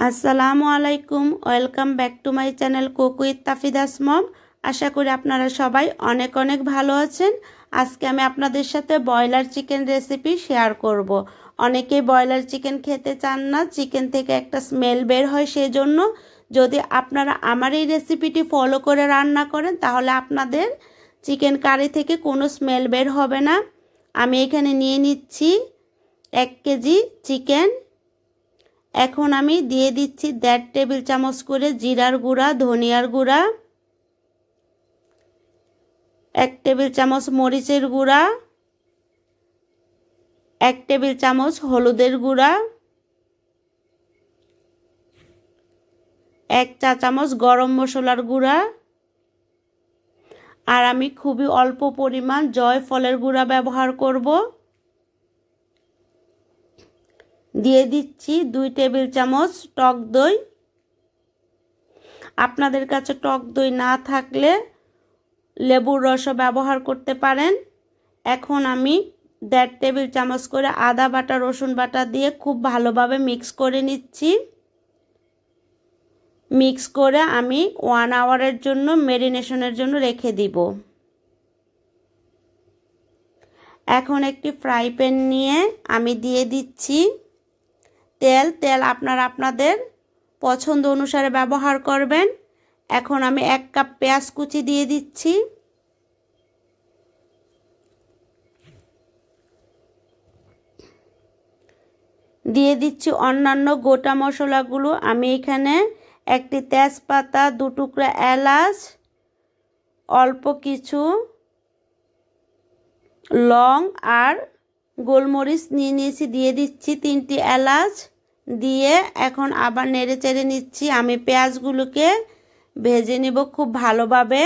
আসসালামু আলাইকুম, welcome back to my channel cook with Tafida's mom. আশা করি আপনারা সবাই অনেক অনেক ভালো আছেন। আজকে আমি আপনাদের সাথে ব্রয়লার চিকেন রেসিপি শেয়ার করব। অনেকেই ব্রয়লার চিকেন খেতে চান না, চিকেন থেকে একটা স্মেল বের হয়, সেজন্য যদি আপনারা আমার এই রেসিপিটি ফলো করে রান্না করেন তাহলে আপনাদের চিকেন কারি থেকে কোনো স্মেল বের হবে না। আমি এখানে নিয়ে নিচ্ছি 1 কেজি চিকেন। এখন আমি দিয়ে দিচ্ছি 1.5 টেবিল চামচ করে জিরার গুঁড়া, ধনিয়ার গুঁড়া, 1 টেবিল চামচ মরিচের গুঁড়া, 1 টেবিল চামচ হলুদের গুঁড়া, 1 চা চামচ গরম মশলার গুঁড়া, আর আমি খুবই অল্প পরিমাণ জয়ফলের গুঁড়া ব্যবহার করব। দিয়ে দিচ্ছি 2 টেবিল চামচ টক দই। আপনাদের কাছে টক দই না থাকলে লেবুর রসও ব্যবহার করতে পারেন। এখন আমি 1.5 টেবিল চামচ করে আদা বাটা, রসুন বাটা দিয়ে খুব ভালোভাবে মিক্স করে নিচ্ছি। মিক্স করে আমি 1 আওয়ারের জন্য ম্যারিনেশনের জন্য রেখে দিব। এখন একটি ফ্রাই প্যান নিয়ে আমি দিয়ে দিচ্ছি তেল আপনারা আপনাদের পছন্দ অনুসারে ব্যবহার করবেন। এখন আমি 1 কাপ পেঁয়াজ কুচি দিয়ে দিচ্ছি। দিয়ে দিচ্ছি অন্যান্য গোটা মশলাগুলো। আমি এখানে একটি তেজপাতা, 2 টুকরা এলাচ, অল্প কিছু লং আর গোলমরিচ নিয়ে নিয়েছি, দিয়ে দিচ্ছি 3টি এলাচ দিয়ে এখন আবার নেড়ে চেড়ে নিচ্ছি। আমি পেঁয়াজগুলোকে ভেজে নেব খুব ভালোভাবে।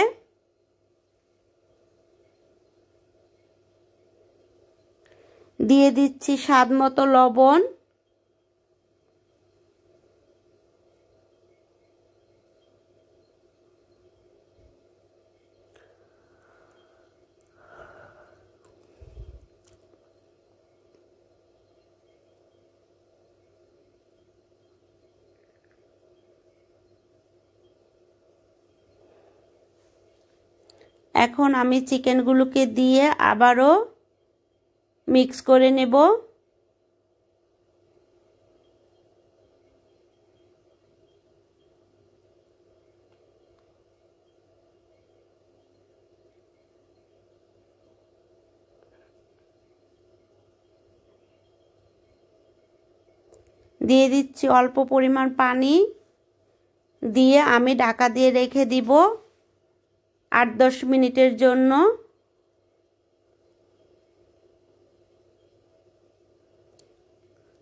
দিয়ে দিচ্ছি স্বাদ মতো লবণ। এখন আমি চিকেনগুলোকে দিয়ে আবারও মিক্স করে নেব। দিয়ে দিচ্ছি অল্প পরিমাণ পানি, দিয়ে আমি ঢাকা দিয়ে রেখে দিব 8-10 মিনিটের জন্য।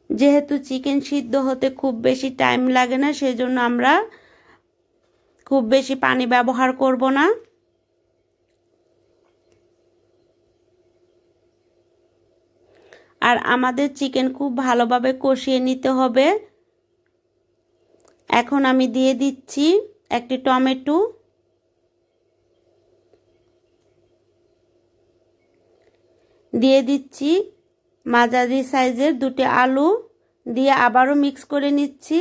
যেহেতু চিকেন সিদ্ধ হতে খুব বেশি টাইম লাগে না, সেজন্য আমরা খুব বেশি পানি ব্যবহার করব না। আর আমাদের চিকেন খুব ভালোভাবে কষিয়ে নিতে হবে। এখন আমি দিয়ে দিচ্ছি একটি টমেটো, দিয়ে দিচ্ছি মাঝারি সাইজের 2টি আলু, দিয়ে আবারও মিক্স করে নিচ্ছি।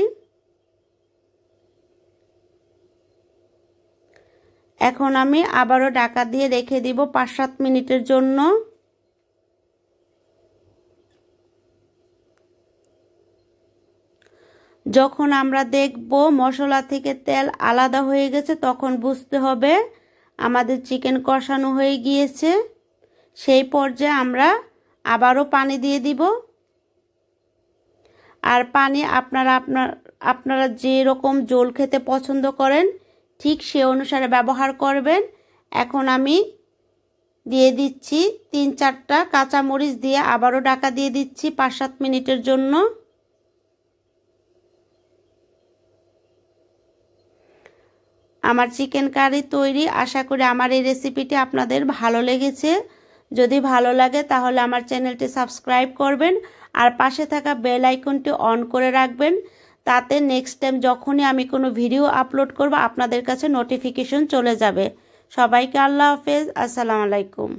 এখন আমি আবারও ঢাকা দিয়ে রেখে দিব 5-7 মিনিটের জন্য। যখন আমরা দেখব মশলা থেকে তেল আলাদা হয়ে গেছে, তখন বুঝতে হবে আমাদের চিকেন কষানো হয়ে গিয়েছে। সেই পর্যায়ে আমরা আবারও পানি দিয়ে দিব। আর পানি আপনারা যে রকম ঝোল খেতে পছন্দ করেন ঠিক সে অনুসারে ব্যবহার করবেন। এখন আমি দিয়ে দিচ্ছি 3-4টা কাঁচামরিচ দিয়ে আবারও ঢাকা দিয়ে দিচ্ছি 5-7 মিনিটের জন্য। আমার চিকেন কারি তৈরি। আশা করি আমার এই রেসিপিটি আপনাদের ভালো লেগেছে। যদি ভালো লাগে তাহলে আমার চ্যানেলটি সাবস্ক্রাইব করবেন আর পাশে থাকা বেল আইকনটি অন করে রাখবেন। তাতে নেক্সট টাইম যখনই আমি কোনো ভিডিও আপলোড করব আপনাদের কাছে নোটিফিকেশন চলে যাবে। সবাইকে আল্লাহ হাফেজ, আসসালামু আলাইকুম।